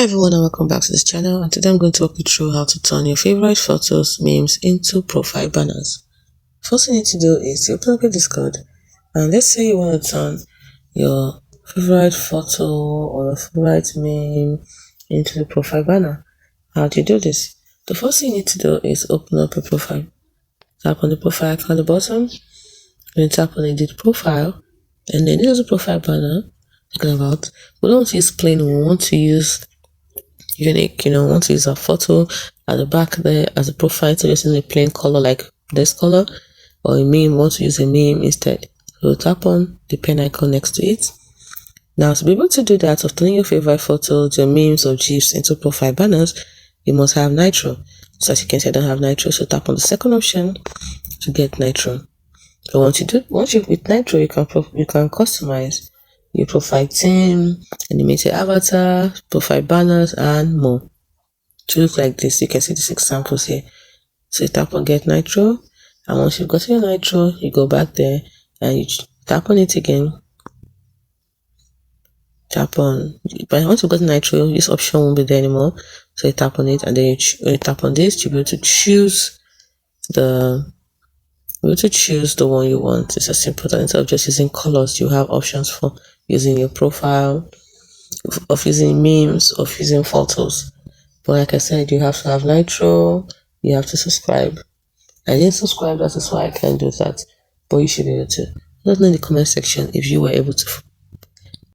everyone and welcome back to this channel, and today I'm going to walk you through how to turn your favorite photos, memes into profile banners. First thing you need to do is you open up your Discord, and let's say you want to turn your favorite photo or your favorite meme into a profile banner. How do you do this? The first thing you need to do is open up your profile. Tap on the profile icon at the bottom, then tap on edit profile, and then this is a profile banner talking about. We don't want to use plain, we want to use unique. We want to use a photo at the back there as a profile, so just in a plain color like this color, or a meme, we want to use a meme instead. So tap on the pen icon next to it. Now, to be able to do that, of turning your favorite photos, your memes or GIFs into profile banners, you must have Nitro. So as you can see, I don't have Nitro, so tap on the second option to get Nitro. So once you with Nitro, you can customize your profile theme, animated avatar, profile banners, and more to look like this. You can see these examples here. So you tap on get Nitro, and once you've got your Nitro, you go back there and you tap on it again. But once you've got Nitro, this option won't be there anymore. So you tap on it, and then you tap on this to be able to choose the one you want. It's as simple as instead of just using colors, you have options for using your profile, of using memes, of using photos. But like I said, you have to have Nitro, you have to subscribe. I didn't subscribe, that is why I can't do that, but you should be able to. Let me know in the comment section if you were able to